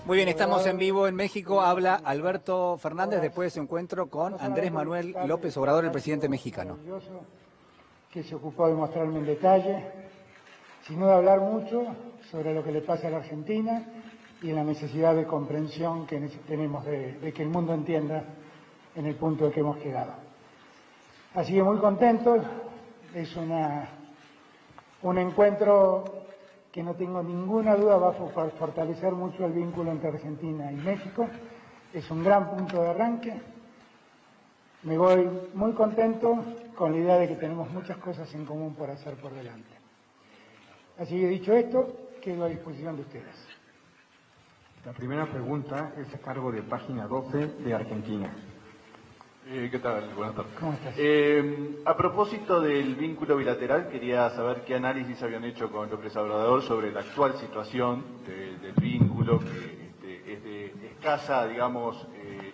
Muy bien, estamos en vivo en México. Habla Alberto Fernández después de su encuentro con Andrés Manuel López Obrador, el presidente mexicano. Que se ocupó de mostrarme en detalle, sino de hablar mucho sobre lo que le pasa a la Argentina y la necesidad de comprensión que tenemos de que el mundo entienda en el punto en que hemos quedado. Así que muy contentos, es un encuentro que no tengo ninguna duda va a fortalecer mucho el vínculo entre Argentina y México, es un gran punto de arranque. Me voy muy contento con la idea de que tenemos muchas cosas en común por hacer por delante. Así que dicho esto, quedo a disposición de ustedes. La primera pregunta es a cargo de página 12 de Argentina. ¿Qué tal? Buenas tardes. ¿Cómo estás? A propósito del vínculo bilateral, quería saber qué análisis habían hecho con López Obrador sobre la actual situación del vínculo, que es de escasa, digamos,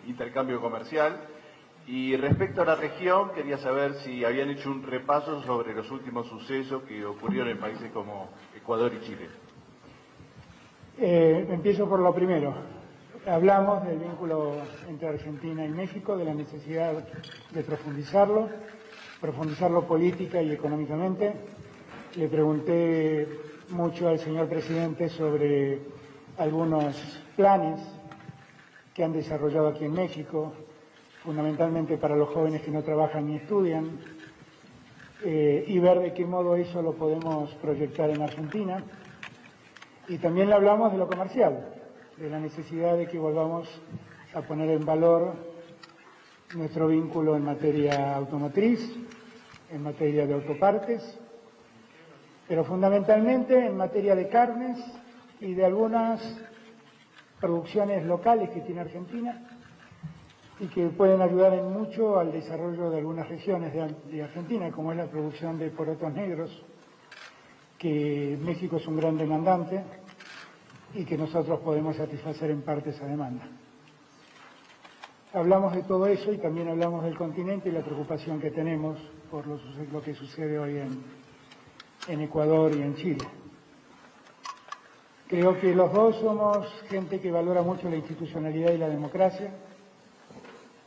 intercambio comercial. Y respecto a la región, quería saber si habían hecho un repaso sobre los últimos sucesos que ocurrieron en países como Ecuador y Chile. Empiezo por lo primero. Hablamos del vínculo entre Argentina y México, de la necesidad de profundizarlo política y económicamente. Le pregunté mucho al señor presidente sobre algunos planes que han desarrollado aquí en México, fundamentalmente para los jóvenes que no trabajan ni estudian, y ver de qué modo eso lo podemos proyectar en Argentina. Y también le hablamos de lo comercial, de la necesidad de que volvamos a poner en valor nuestro vínculo en materia automotriz, en materia de autopartes, pero fundamentalmente en materia de carnes y de algunas producciones locales que tiene Argentina y que pueden ayudar en mucho al desarrollo de algunas regiones de Argentina, como es la producción de porotos negros, que México es un gran demandante y que nosotros podemos satisfacer en parte esa demanda. Hablamos de todo eso y también hablamos del continente y la preocupación que tenemos por lo que sucede hoy en Ecuador y en Chile. Creo que los dos somos gente que valora mucho la institucionalidad y la democracia.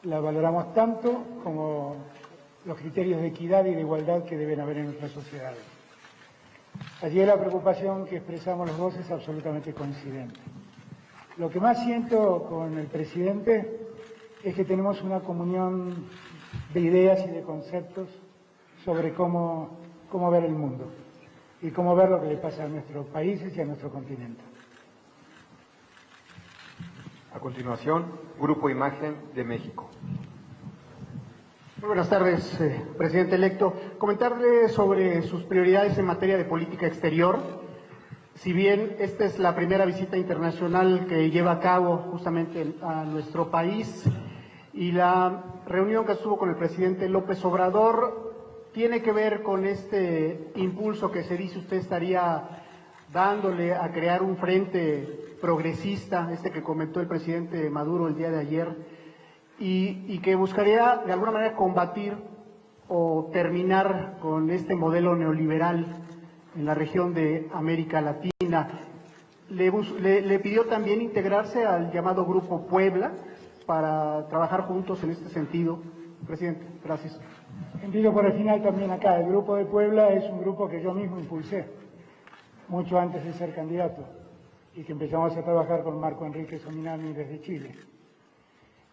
La valoramos tanto como los criterios de equidad y de igualdad que deben haber en nuestras sociedades. Allí la preocupación que expresamos los dos es absolutamente coincidente. Lo que más siento con el presidente es que tenemos una comunión de ideas y de conceptos sobre cómo ver el mundo y cómo ver lo que le pasa a nuestros países y a nuestro continente. A continuación, Grupo Imagen de México. Muy buenas tardes, presidente electo. Comentarle sobre sus prioridades en materia de política exterior. Si bien esta es la primera visita internacional que lleva a cabo justamente a nuestro país y la reunión que estuvo con el presidente López Obrador tiene que ver con este impulso que se dice usted estaría dándole a crear un frente progresista, que comentó el presidente Maduro el día de ayer, y que buscaría de alguna manera combatir o terminar con este modelo neoliberal en la región de América Latina. Le pidió también integrarse al llamado Grupo Puebla para trabajar juntos en este sentido. Presidente, gracias. Empiezo por el final también acá. El Grupo de Puebla es un grupo que yo mismo impulsé, mucho antes de ser candidato, y que empezamos a trabajar con Marco Enrique Sominami desde Chile.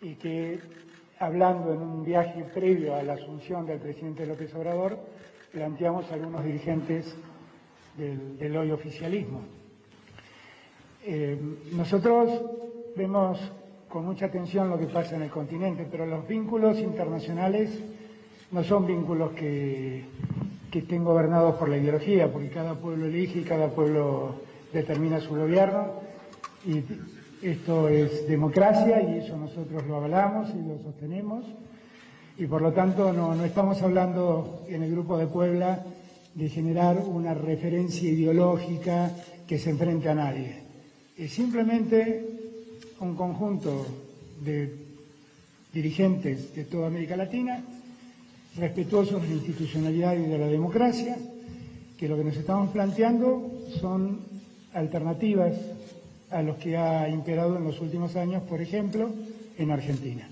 Y que, hablando en un viaje previo a la asunción del presidente López Obrador, planteamos a algunos dirigentes del hoy oficialismo. Nosotros vemos con mucha atención lo que pasa en el continente, pero los vínculos internacionales no son vínculos que estén gobernados por la ideología, porque cada pueblo elige y cada pueblo determina su gobierno, y esto es democracia y eso nosotros lo avalamos y lo sostenemos, y por lo tanto no estamos hablando en el Grupo de Puebla de generar una referencia ideológica que se enfrente a nadie. Es simplemente un conjunto de dirigentes de toda América Latina, respetuosos de la institucionalidad y de la democracia, que lo que nos estamos planteando son alternativas a los que ha imperado en los últimos años, por ejemplo, en Argentina.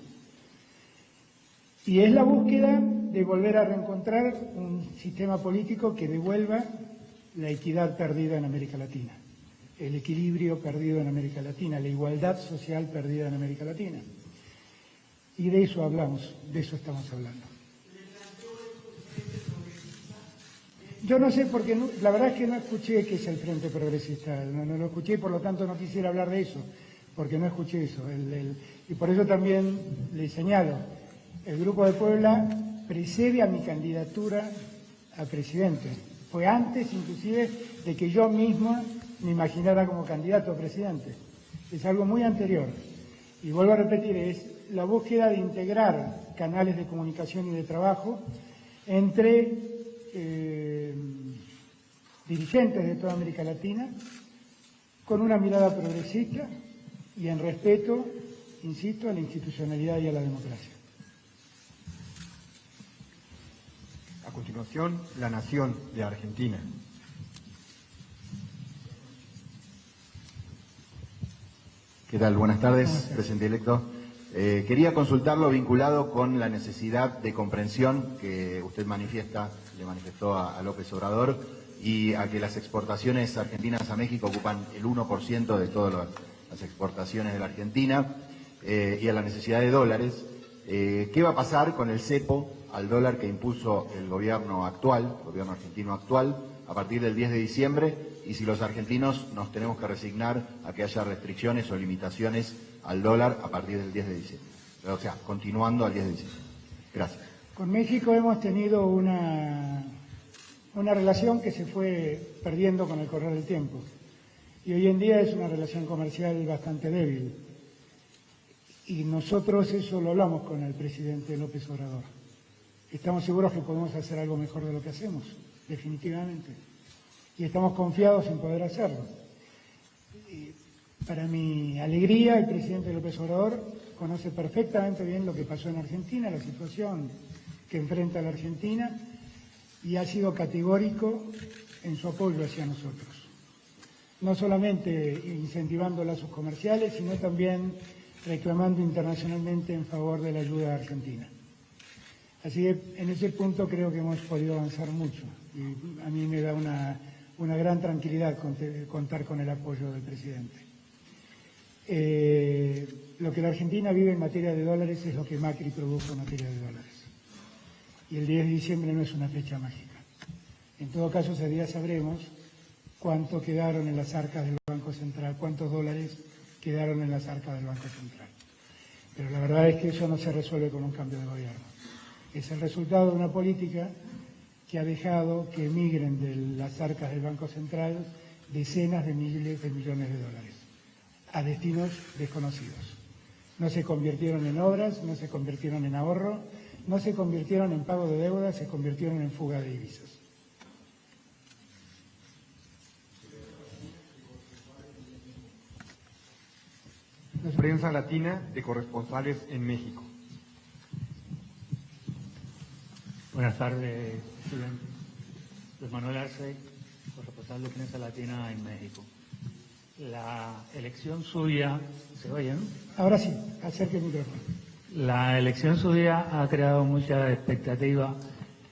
Y es la búsqueda de volver a reencontrar un sistema político que devuelva la equidad perdida en América Latina, el equilibrio perdido en América Latina, la igualdad social perdida en América Latina. Y de eso hablamos, de eso estamos hablando. Yo no sé, porque no, la verdad es que no escuché qué es el Frente Progresista, no lo escuché, por lo tanto no quisiera hablar de eso, porque no escuché eso. Y por eso también le señalo, el Grupo de Puebla precede a mi candidatura a presidente. Fue antes, inclusive, de que yo misma me imaginara como candidato a presidente. Es algo muy anterior. Y vuelvo a repetir, es la búsqueda de integrar canales de comunicación y de trabajo entre dirigentes de toda América Latina, con una mirada progresista y en respeto, insisto, a la institucionalidad y a la democracia. A continuación, La Nación de Argentina. ¿Qué tal? Buenas tardes, presidente electo. Quería consultarlo vinculado con la necesidad de comprensión que usted le manifestó a López Obrador, y a que las exportaciones argentinas a México ocupan el 1% de todas las exportaciones de la Argentina, y a la necesidad de dólares. ¿Qué va a pasar con el cepo al dólar que impuso el gobierno argentino actual, a partir del 10 de diciembre? Y si los argentinos nos tenemos que resignar a que haya restricciones o limitaciones al dólar a partir del 10 de diciembre. O sea, continuando al 10 de diciembre. Gracias. Con México hemos tenido una relación que se fue perdiendo con el correr del tiempo. Y hoy en día es una relación comercial bastante débil. Y nosotros eso lo hablamos con el presidente López Obrador. Estamos seguros que podemos hacer algo mejor de lo que hacemos, definitivamente. Y estamos confiados en poder hacerlo. Y para mi alegría, el presidente López Obrador conoce perfectamente bien lo que pasó en Argentina, la situación que enfrenta la Argentina, y ha sido categórico en su apoyo hacia nosotros. No solamente incentivando lazos comerciales, sino también reclamando internacionalmente en favor de la ayuda a Argentina. Así que en ese punto creo que hemos podido avanzar mucho, y a mí me da una gran tranquilidad contar con el apoyo del presidente. Lo que la Argentina vive en materia de dólares es lo que Macri produjo en materia de dólares. Y el 10 de diciembre no es una fecha mágica. En todo caso, ese día sabremos cuánto quedaron en las arcas del Banco Central, cuántos dólares quedaron en las arcas del Banco Central. Pero la verdad es que eso no se resuelve con un cambio de gobierno. Es el resultado de una política que ha dejado que emigren de las arcas del Banco Central decenas de miles de millones de dólares a destinos desconocidos. No se convirtieron en obras, no se convirtieron en ahorro, no se convirtieron en pago de deudas, se convirtieron en fuga de divisas. Prensa Latina de corresponsales en México. Buenas tardes, presidente. Luis Manuel Arce, corresponsal de Prensa Latina en México. La elección suya, ¿se oye, no? Ahora sí, acerque el micrófono. La elección suya ha creado mucha expectativa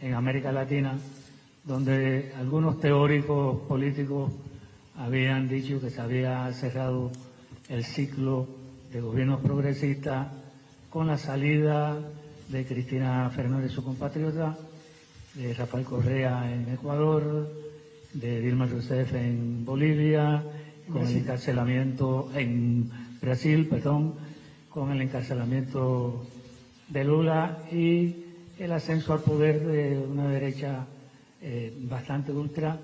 en América Latina, donde algunos teóricos políticos habían dicho que se había cerrado el ciclo de gobiernos progresistas con la salida de Cristina Fernández, su compatriota, de Rafael Correa en Ecuador, de Dilma Rousseff en Bolivia, con el encarcelamiento en Brasil, con el encarcelamiento de Lula y el ascenso al poder de una derecha bastante ultra,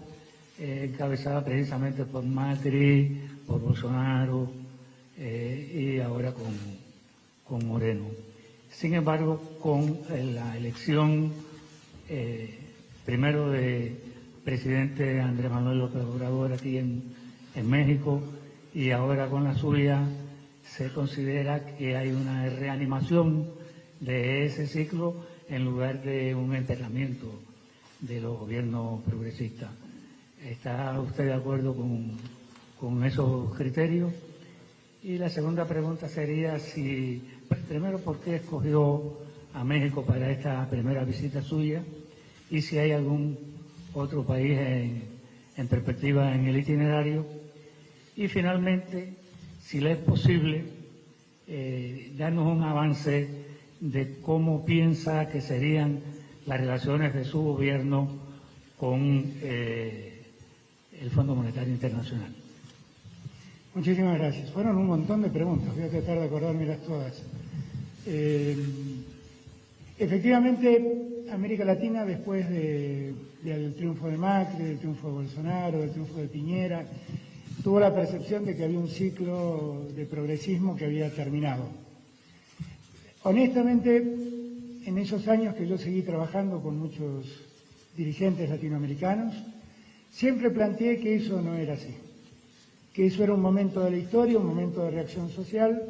encabezada precisamente por Macri, por Bolsonaro y ahora con Moreno. Sin embargo, con la elección primero de presidente Andrés Manuel López Obrador aquí en México y ahora con la suya, se considera que hay una reanimación de ese ciclo en lugar de un enterramiento de los gobiernos progresistas. ¿Está usted de acuerdo con esos criterios? Y la segunda pregunta sería si, primero, ¿por qué escogió a México para esta primera visita suya? Y si hay algún otro país en perspectiva en el itinerario. Y finalmente, si le es posible, darnos un avance de cómo piensa que serían las relaciones de su gobierno con el Fondo Monetario Internacional. Muchísimas gracias. Fueron un montón de preguntas, voy a tratar de acordármelas todas. Efectivamente, América Latina, después del triunfo de Macri, del triunfo de Bolsonaro, del triunfo de Piñera, tuvo la percepción de que había un ciclo de progresismo que había terminado. Honestamente, en esos años que yo seguí trabajando con muchos dirigentes latinoamericanos, siempre planteé que eso no era así, que eso era un momento de la historia, un momento de reacción social,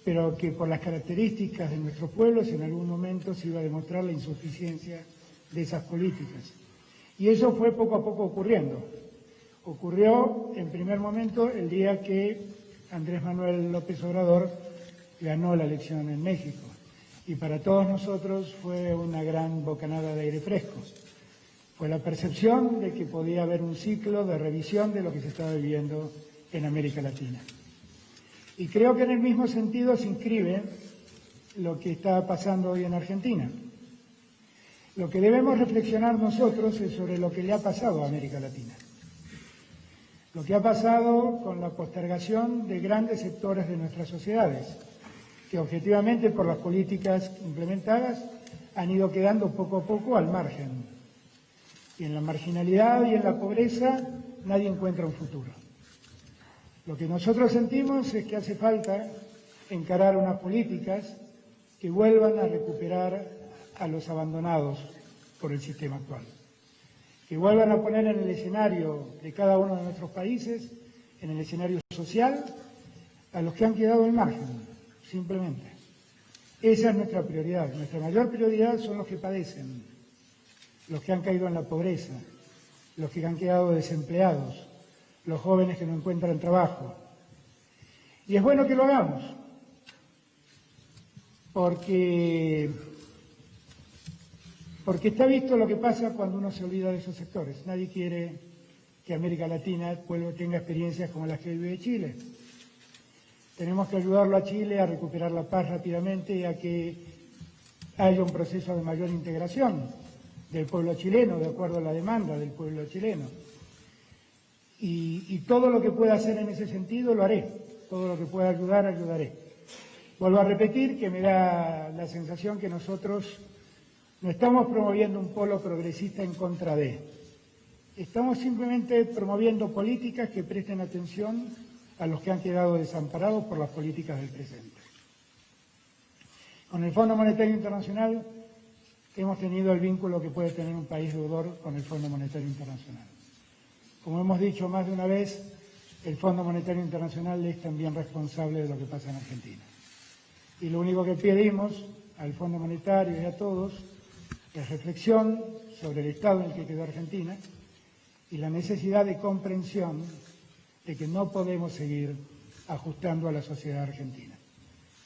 pero que por las características de nuestros pueblos en algún momento se iba a demostrar la insuficiencia de esas políticas. Y eso fue poco a poco ocurriendo. Ocurrió en primer momento el día que Andrés Manuel López Obrador ganó la elección en México. Y para todos nosotros fue una gran bocanada de aire fresco. Fue la percepción de que podía haber un ciclo de revisión de lo que se estaba viviendo en América Latina. Y creo que en el mismo sentido se inscribe lo que está pasando hoy en Argentina. Lo que debemos reflexionar nosotros es sobre lo que le ha pasado a América Latina. Lo que ha pasado con la postergación de grandes sectores de nuestras sociedades, que objetivamente por las políticas implementadas han ido quedando poco a poco al margen. Y en la marginalidad y en la pobreza nadie encuentra un futuro. Lo que nosotros sentimos es que hace falta encarar unas políticas que vuelvan a recuperar a los abandonados por el sistema actual, que vuelvan a poner en el escenario de cada uno de nuestros países, en el escenario social, a los que han quedado al margen, simplemente. Esa es nuestra prioridad. Nuestra mayor prioridad son los que padecen, los que han caído en la pobreza, los que han quedado desempleados, los jóvenes que no encuentran trabajo. Y es bueno que lo hagamos, porque está visto lo que pasa cuando uno se olvida de esos sectores. Nadie quiere que América Latina tenga experiencias como las que vive Chile. Tenemos que ayudarlo a Chile a recuperar la paz rápidamente y a que haya un proceso de mayor integración del pueblo chileno, de acuerdo a la demanda del pueblo chileno. Y todo lo que pueda hacer en ese sentido lo haré, todo lo que pueda ayudar, ayudaré. Vuelvo a repetir que me da la sensación que nosotros no estamos promoviendo un polo progresista en contra de. Estamos simplemente promoviendo políticas que presten atención a los que han quedado desamparados por las políticas del presente. Con el Fondo Monetario Internacional hemos tenido el vínculo que puede tener un país deudor con el Fondo Monetario Internacional. Como hemos dicho más de una vez, el Fondo Monetario Internacional es también responsable de lo que pasa en Argentina. Y lo único que pedimos al Fondo Monetario y a todos es reflexión sobre el estado en el que quedó Argentina y la necesidad de comprensión de que no podemos seguir ajustando a la sociedad argentina.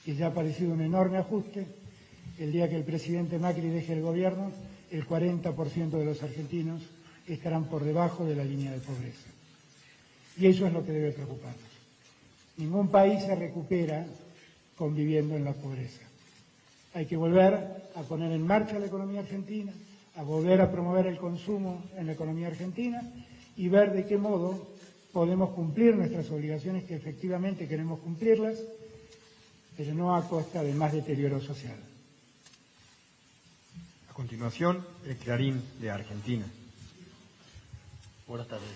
Que ya ha parecido un enorme ajuste. El día que el presidente Macri deje el gobierno, el 40% de los argentinos estarán por debajo de la línea de pobreza. Y eso es lo que debe preocuparnos. Ningún país se recupera conviviendo en la pobreza. Hay que volver a poner en marcha la economía argentina, a volver a promover el consumo en la economía argentina y ver de qué modo podemos cumplir nuestras obligaciones, que efectivamente queremos cumplirlas, pero no a costa de más deterioro social. A continuación, el Clarín de Argentina. Buenas tardes.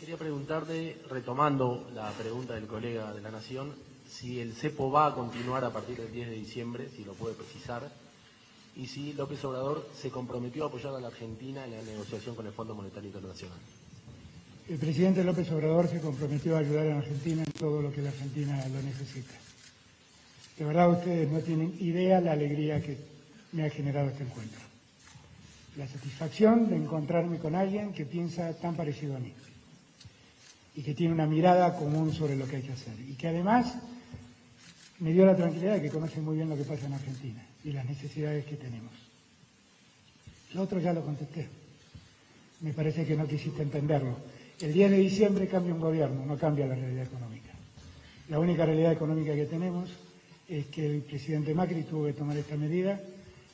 Quería preguntarle, retomando la pregunta del colega de La Nación, si el cepo va a continuar a partir del 10 de diciembre, si lo puede precisar, y si López Obrador se comprometió a apoyar a la Argentina en la negociación con el Fondo Monetario Internacional. El presidente López Obrador se comprometió a ayudar a la Argentina en todo lo que la Argentina lo necesita. De verdad ustedes no tienen idea la alegría que me ha generado este encuentro. La satisfacción de encontrarme con alguien que piensa tan parecido a mí. y que tiene una mirada común sobre lo que hay que hacer. Y que además me dio la tranquilidad de que conoce muy bien lo que pasa en Argentina y las necesidades que tenemos. Lo otro ya lo contesté. Me parece que no quisiste entenderlo. El 10 de diciembre cambia un gobierno, no cambia la realidad económica. La única realidad económica que tenemos es que el presidente Macri tuvo que tomar esta medida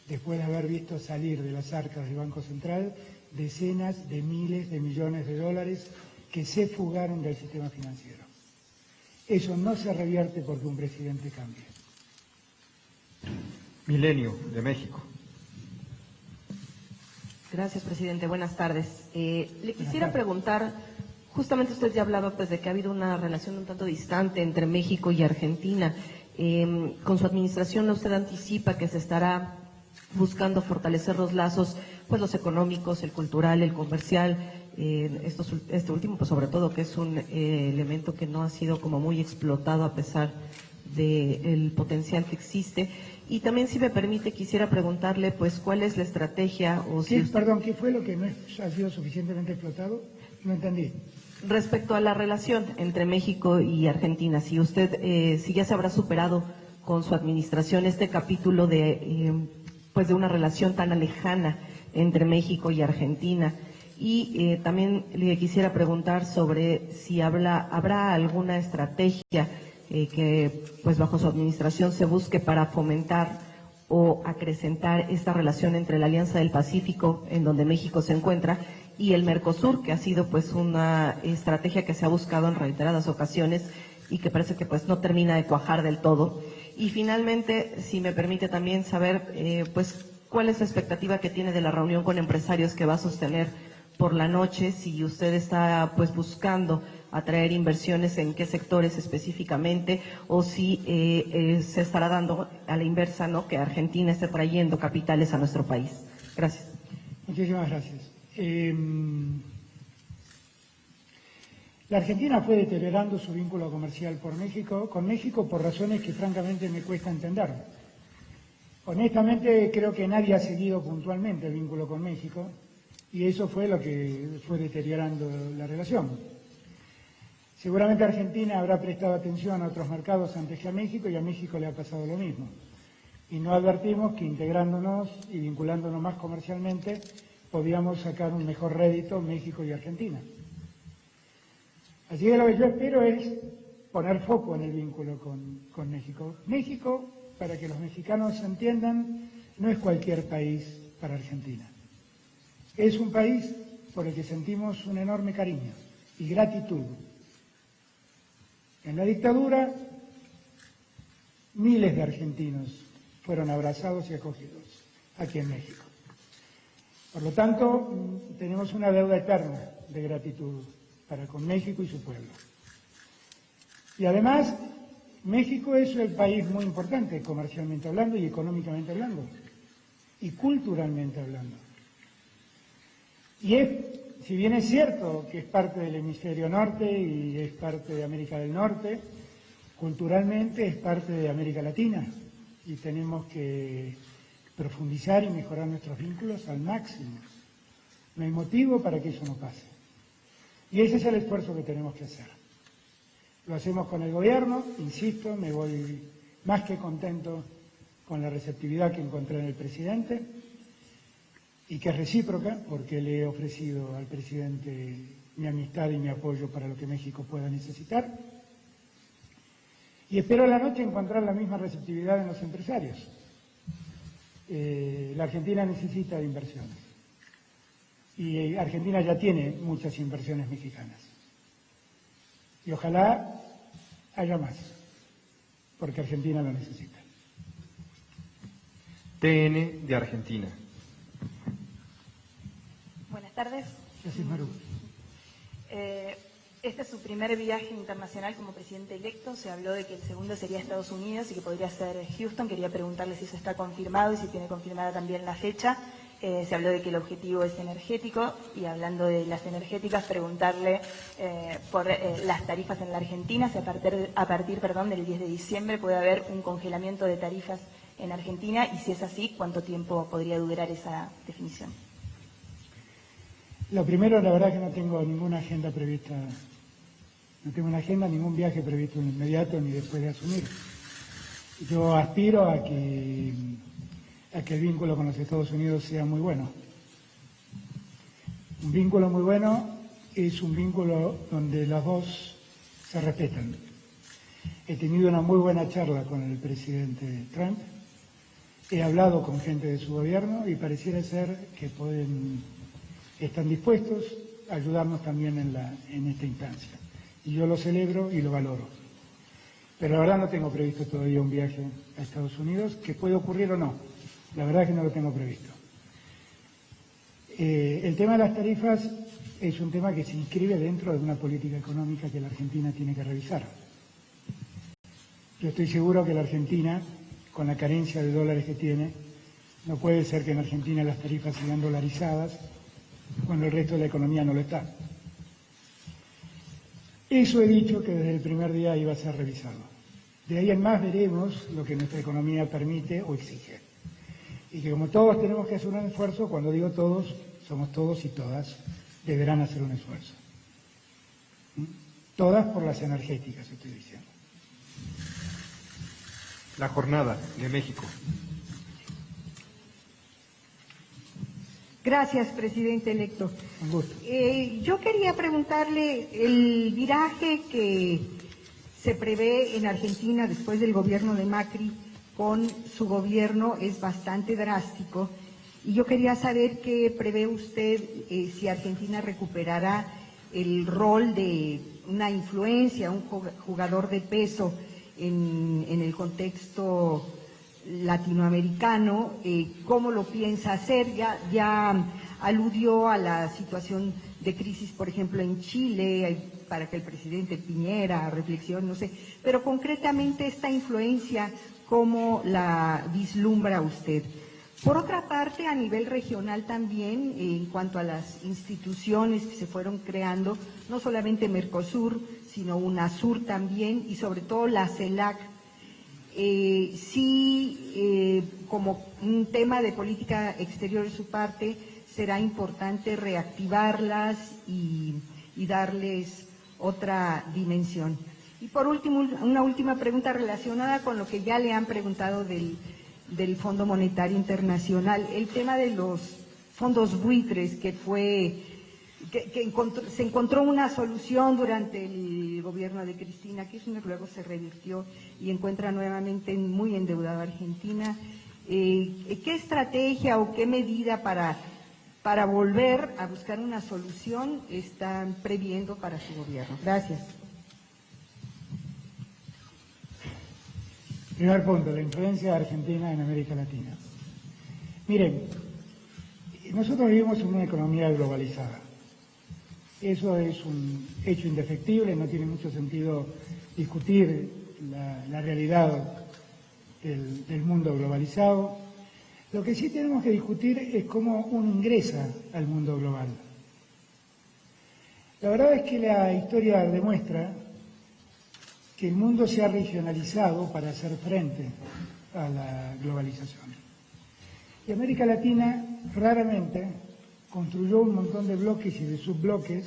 después de haber visto salir de las arcas del Banco Central decenas de miles de millones de dólares que se fugaron del sistema financiero. Eso no se revierte porque un presidente cambie. Milenio, de México. Gracias, presidente. Buenas tardes. Le quisiera preguntar, justamente usted ya hablaba pues de que ha habido una relación un tanto distante entre México y Argentina. Con su administración usted anticipa que se estará buscando fortalecer los lazos, pues los económicos, el cultural, el comercial, este último pues sobre todo que es un elemento que no ha sido como muy explotado a pesar del potencial que existe. Y también, si me permite, quisiera preguntarle pues cuál es la estrategia o si... Perdón, ¿qué fue lo que no ha sido suficientemente explotado? No entendí. Respecto a la relación entre México y Argentina, si usted, si ya se habrá superado con su administración este capítulo de pues de una relación tan lejana entre México y Argentina. Y también le quisiera preguntar sobre si habrá alguna estrategia que pues bajo su administración se busque para fomentar o acrecentar esta relación entre la Alianza del Pacífico, en donde México se encuentra, y el Mercosur, que ha sido pues una estrategia que se ha buscado en reiteradas ocasiones y que parece que pues no termina de cuajar del todo. Y finalmente, si me permite también saber pues cuál es la expectativa que tiene de la reunión con empresarios que va a sostener por la noche, si usted está pues buscando atraer inversiones en qué sectores específicamente, o si se estará dando a la inversa, ¿no?, que Argentina esté trayendo capitales a nuestro país. Gracias. Muchísimas gracias. La Argentina fue deteriorando su vínculo comercial con México por razones que francamente me cuesta entender. Honestamente creo que nadie ha seguido puntualmente el vínculo con México y eso fue lo que fue deteriorando la relación. Seguramente Argentina habrá prestado atención a otros mercados antes que a México y a México le ha pasado lo mismo. Y no advertimos que integrándonos y vinculándonos más comercialmente podíamos sacar un mejor rédito México y Argentina. Así que lo que yo espero es poner foco en el vínculo con México. México, para que los mexicanos entiendan, no es cualquier país para Argentina. Es un país por el que sentimos un enorme cariño y gratitud. En la dictadura, miles de argentinos fueron abrazados y acogidos aquí en México. Por lo tanto, tenemos una deuda eterna de gratitud para con México y su pueblo. Y además, México es el país muy importante comercialmente hablando y económicamente hablando, y culturalmente hablando. Y si bien es cierto que es parte del hemisferio norte y es parte de América del Norte, culturalmente es parte de América Latina y tenemos que profundizar y mejorar nuestros vínculos al máximo. No hay motivo para que eso no pase. Y ese es el esfuerzo que tenemos que hacer. Lo hacemos con el gobierno, insisto, me voy más que contento con la receptividad que encontré en el presidente y que es recíproca porque le he ofrecido al presidente mi amistad y mi apoyo para lo que México pueda necesitar. Y espero a la noche encontrar la misma receptividad en los empresarios. La Argentina necesita de inversiones y Argentina ya tiene muchas inversiones mexicanas y ojalá haya más porque Argentina lo necesita. TN de Argentina. Buenas tardes. Gracias, Maru. Este es su primer viaje internacional como presidente electo. Se habló de que el segundo sería Estados Unidos y que podría ser Houston. Quería preguntarle si eso está confirmado y si tiene confirmada también la fecha. Se habló de que el objetivo es energético y hablando de las energéticas, preguntarle por las tarifas en la Argentina. Si a partir del 10 de diciembre puede haber un congelamiento de tarifas en Argentina y si es así, ¿cuánto tiempo podría durar esa definición? Lo primero, la verdad que no tengo ninguna agenda prevista No tengo en agenda ningún viaje previsto en inmediato ni después de asumir. Yo aspiro a que el vínculo con los Estados Unidos sea muy bueno. Un vínculo muy bueno es un vínculo donde los dos se respetan. He tenido una muy buena charla con el presidente Trump, he hablado con gente de su gobierno y pareciera ser que están dispuestos a ayudarnos también en esta instancia. Y yo lo celebro y lo valoro. Pero la verdad no tengo previsto todavía un viaje a Estados Unidos, que puede ocurrir o no. La verdad es que no lo tengo previsto. El tema de las tarifas es un tema que se inscribe dentro de una política económica que la Argentina tiene que revisar. Yo estoy seguro que la Argentina, con la carencia de dólares que tiene, no puede ser que en Argentina las tarifas sigan dolarizadas cuando el resto de la economía no lo está. Eso he dicho que desde el primer día iba a ser revisado. De ahí en más veremos lo que nuestra economía permite o exige. Y que como todos tenemos que hacer un esfuerzo, cuando digo todos, somos todos y todas, deberán hacer un esfuerzo. Todas por las energéticas, estoy diciendo. La jornada de México. Gracias, presidente electo. Un gusto. Yo quería preguntarle, el viraje que se prevé en Argentina después del gobierno de Macri con su gobierno es bastante drástico, y yo quería saber qué prevé usted, si Argentina recuperará el rol de una influencia, un jugador de peso en el contexto latinoamericano, cómo lo piensa hacer. Ya aludió a la situación de crisis, por ejemplo, en Chile, para que el presidente Piñera reflexione, no sé, pero concretamente esta influencia, ¿cómo la vislumbra usted? Por otra parte, a nivel regional también, en cuanto a las instituciones que se fueron creando, no solamente Mercosur, sino UNASUR también, y sobre todo la CELAC, como un tema de política exterior de su parte, será importante reactivarlas y darles otra dimensión. Y por último, una última pregunta relacionada con lo que ya le han preguntado del Fondo Monetario Internacional, el tema de los fondos buitres, que se encontró una solución durante el gobierno de Cristina Kirchner, luego se revirtió y encuentra nuevamente muy endeudada Argentina. ¿Qué estrategia o qué medida para volver a buscar una solución están previendo para su gobierno? Gracias. Primer punto, la influencia de Argentina en América Latina. Miren, nosotros vivimos en una economía globalizada. Eso es un hecho indefectible, no tiene mucho sentido discutir la realidad del mundo globalizado. Lo que sí tenemos que discutir es cómo uno ingresa al mundo global. La verdad es que la historia demuestra que el mundo se ha regionalizado para hacer frente a la globalización. Y América Latina raramente construyó un montón de bloques y de subbloques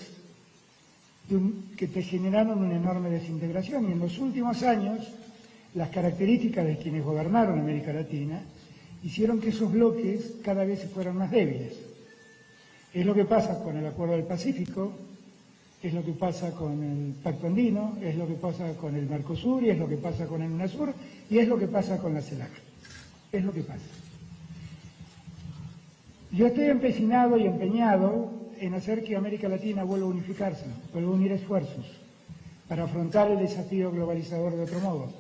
que te generaron una enorme desintegración. Y en los últimos años, las características de quienes gobernaron América Latina hicieron que esos bloques cada vez se fueran más débiles. Es lo que pasa con el Acuerdo del Pacífico, es lo que pasa con el Pacto Andino, es lo que pasa con el Mercosur, y es lo que pasa con el UNASUR, y es lo que pasa con la CELAC. Es lo que pasa. Yo estoy empecinado y empeñado en hacer que América Latina vuelva a unificarse, vuelva a unir esfuerzos para afrontar el desafío globalizador de otro modo.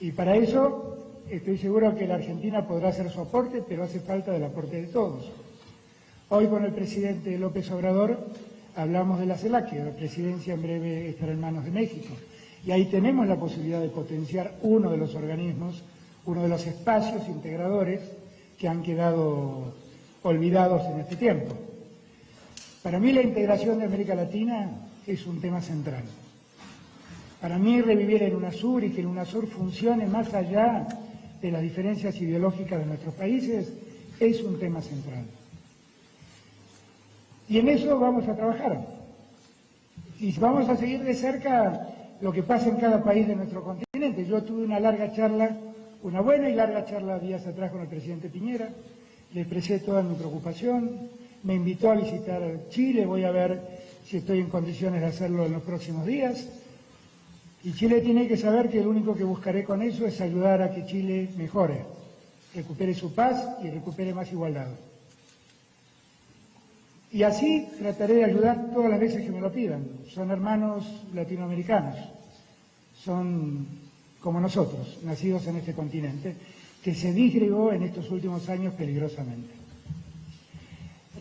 Y para eso estoy seguro que la Argentina podrá hacer su aporte, pero hace falta el aporte de todos. Hoy con el presidente López Obrador hablamos de la CELAC, que la presidencia en breve estará en manos de México. Y ahí tenemos la posibilidad de potenciar uno de los organismos, uno de los espacios integradores que han quedado olvidados en este tiempo. Para mí la integración de América Latina es un tema central. Para mí revivir el UNASUR y que el UNASUR funcione más allá de las diferencias ideológicas de nuestros países es un tema central. Y en eso vamos a trabajar. Y vamos a seguir de cerca lo que pasa en cada país de nuestro continente. Yo tuve una larga charla, una buena y larga charla días atrás con el presidente Piñera, le expresé toda mi preocupación, me invitó a visitar Chile, voy a ver si estoy en condiciones de hacerlo en los próximos días. Y Chile tiene que saber que lo único que buscaré con eso es ayudar a que Chile mejore, recupere su paz y recupere más igualdad. Y así trataré de ayudar todas las veces que me lo pidan. Son hermanos latinoamericanos, son como nosotros, nacidos en este continente, que se disgregó en estos últimos años peligrosamente.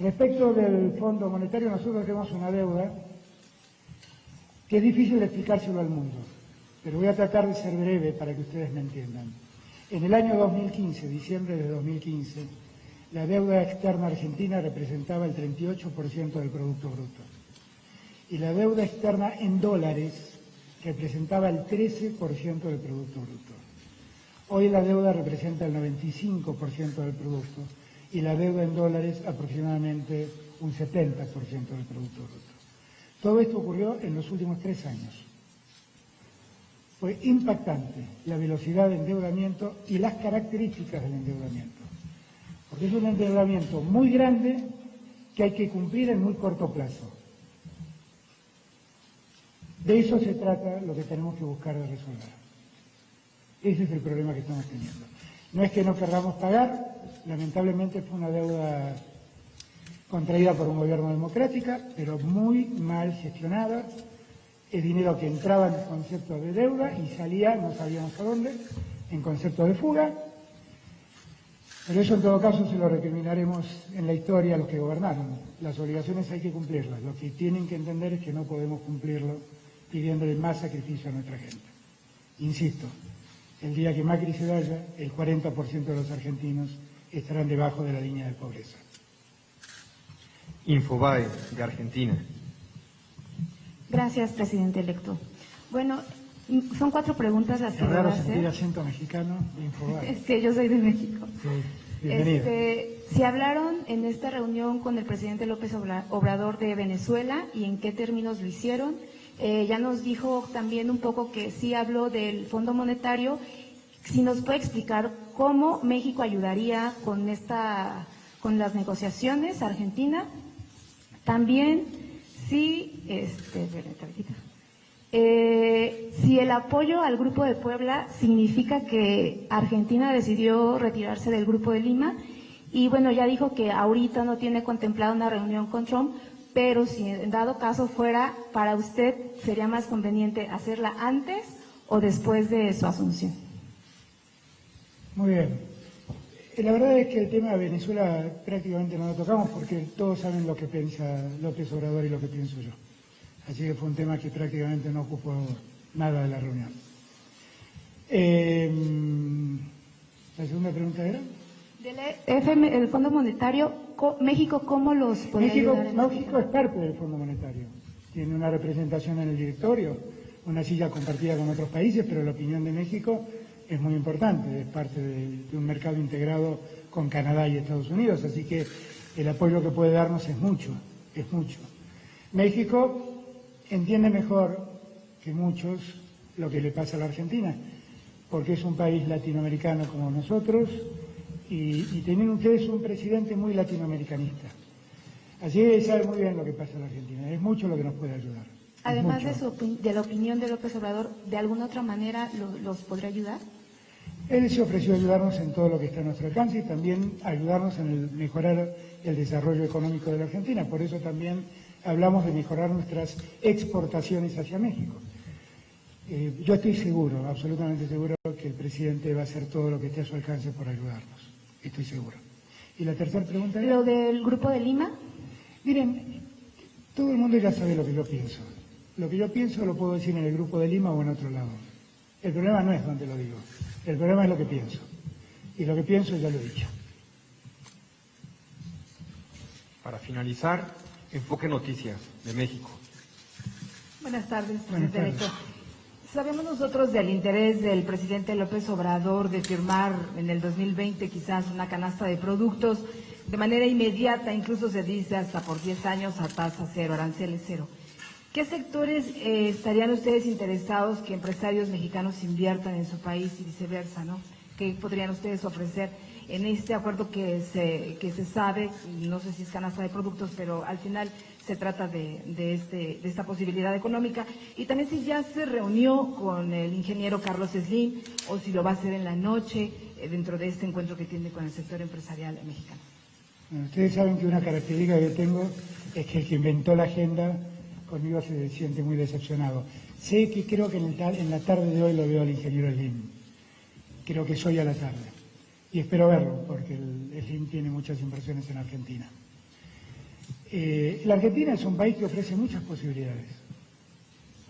Respecto del Fondo Monetario, nosotros tenemos una deuda que es difícil de explicárselo al mundo, pero voy a tratar de ser breve para que ustedes me entiendan. En el año 2015, diciembre de 2015, la deuda externa argentina representaba el 38% del Producto Bruto. Y la deuda externa en dólares representaba el 13% del Producto Bruto. Hoy la deuda representa el 95% del producto y la deuda en dólares aproximadamente un 70% del Producto Bruto. Todo esto ocurrió en los últimos 3 años. Fue impactante la velocidad de endeudamiento y las características del endeudamiento. Porque es un endeudamiento muy grande que hay que cumplir en muy corto plazo. De eso se trata lo que tenemos que buscar de resolver. Ese es el problema que estamos teniendo. No es que no querramos pagar, lamentablemente fue una deuda contraída por un gobierno democrático, pero muy mal gestionada. Es dinero que entraba en el concepto de deuda y salía, no sabíamos a dónde, en concepto de fuga. Pero eso en todo caso se lo recriminaremos en la historia a los que gobernaron. Las obligaciones hay que cumplirlas. Lo que tienen que entender es que no podemos cumplirlo pidiéndole más sacrificio a nuestra gente. Insisto, el día que Macri se vaya, el 40% de los argentinos estarán debajo de la línea de pobreza. Infobae, de Argentina. Gracias, presidente electo. Bueno, son 4 preguntas las que Es le voy raro a hacer. sentir acento mexicano de Infobae. Es que yo soy de México. Sí, bienvenido. Si hablaron en esta reunión con el presidente López Obrador de Venezuela y en qué términos lo hicieron. Ya nos dijo también un poco que sí habló del Fondo Monetario. Si nos puede explicar cómo México ayudaría con las negociaciones a Argentina. También si el apoyo al Grupo de Puebla significa que Argentina decidió retirarse del Grupo de Lima. Y bueno, ya dijo que ahorita no tiene contemplada una reunión con Trump, pero si en dado caso fuera, para usted, ¿sería más conveniente hacerla antes o después de su asunción? Muy bien. La verdad es que el tema de Venezuela prácticamente no lo tocamos porque todos saben lo que piensa López Obrador y lo que pienso yo. Así que fue un tema que prácticamente no ocupó nada de la reunión. ¿La segunda pregunta era? El Fondo Monetario, México, ¿cómo los podría ayudar? México es parte del Fondo Monetario. Tiene una representación en el directorio, una silla compartida con otros países, pero la opinión de México es muy importante, es parte de un mercado integrado con Canadá y Estados Unidos, así que el apoyo que puede darnos es mucho, es mucho. México entiende mejor que muchos lo que le pasa a la Argentina, porque es un país latinoamericano como nosotros y tienen ustedes un presidente muy latinoamericanista. Así que sabe muy bien lo que pasa en la Argentina, es mucho lo que nos puede ayudar. Además de la opinión de López Obrador, ¿de alguna otra manera los podrá ayudar? Él se ofreció a ayudarnos en todo lo que está a nuestro alcance y también ayudarnos en mejorar el desarrollo económico de la Argentina. Por eso también hablamos de mejorar nuestras exportaciones hacia México. Yo estoy seguro, absolutamente seguro, que el presidente va a hacer todo lo que esté a su alcance por ayudarnos. Estoy seguro. ¿Y la tercera pregunta era? ¿Lo del Grupo de Lima? Miren, todo el mundo ya sabe lo que yo pienso. Lo que yo pienso lo puedo decir en el Grupo de Lima o en otro lado. El problema no es donde lo digo, el problema es lo que pienso. Y lo que pienso ya lo he dicho. Para finalizar, Enfoque Noticias, de México. Buenas tardes, presidente electo. Sabemos nosotros del interés del presidente López Obrador de firmar en el 2020 quizás una canasta de productos de manera inmediata, incluso se dice hasta por 10 años a tasa cero, aranceles cero. ¿Qué sectores estarían ustedes interesados que empresarios mexicanos inviertan en su país y viceversa, ¿no? ¿Qué podrían ustedes ofrecer en este acuerdo que se sabe, no sé si es canasta de productos, pero al final se trata de esta posibilidad económica? Y también si ya se reunió con el ingeniero Carlos Slim o si lo va a hacer en la noche dentro de este encuentro que tiene con el sector empresarial mexicano. Bueno, ustedes saben que una característica que tengo es que el que inventó la agenda conmigo se siente muy decepcionado. Sé que creo que en la tarde de hoy lo veo al ingeniero Slim. Creo que es hoy a la tarde. Y espero verlo, porque el Slim tiene muchas inversiones en Argentina. La Argentina es un país que ofrece muchas posibilidades,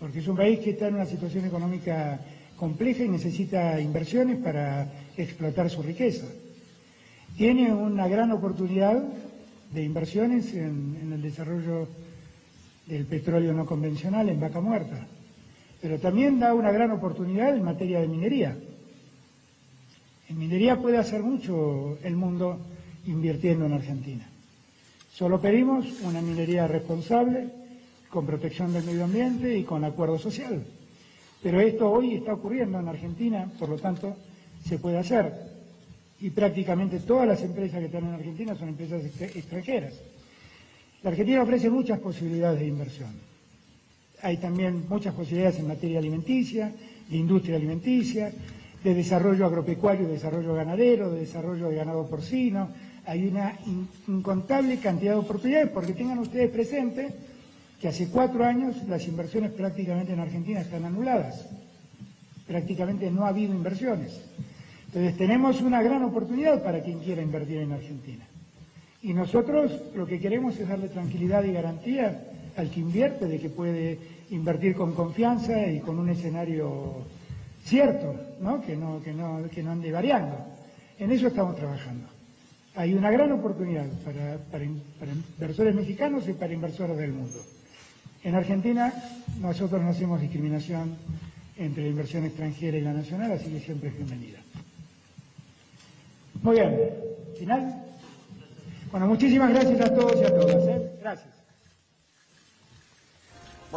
porque es un país que está en una situación económica compleja y necesita inversiones para explotar su riqueza. Tiene una gran oportunidad de inversiones en el desarrollo del petróleo no convencional en Vaca Muerta, pero también da una gran oportunidad en materia de minería. En minería puede hacer mucho el mundo invirtiendo en Argentina. Solo pedimos una minería responsable, con protección del medio ambiente y con acuerdo social. Pero esto hoy está ocurriendo en Argentina, por lo tanto, se puede hacer. Y prácticamente todas las empresas que están en Argentina son empresas extranjeras. La Argentina ofrece muchas posibilidades de inversión. Hay también muchas posibilidades en materia alimenticia, de industria alimenticia, de desarrollo agropecuario, de desarrollo ganadero, de desarrollo de ganado porcino. Hay una incontable cantidad de oportunidades, porque tengan ustedes presente que hace 4 años las inversiones prácticamente en Argentina están anuladas. Prácticamente no ha habido inversiones. Entonces tenemos una gran oportunidad para quien quiera invertir en Argentina. Y nosotros lo que queremos es darle tranquilidad y garantía al que invierte de que puede invertir con confianza y con un escenario cierto, ¿no? Que no ande variando. En eso estamos trabajando. Hay una gran oportunidad para inversores mexicanos y para inversores del mundo. En Argentina nosotros no hacemos discriminación entre la inversión extranjera y la nacional, así que siempre es bienvenida. Muy bien. ¿Final? Bueno, muchísimas gracias a todos y a todas. Gracias.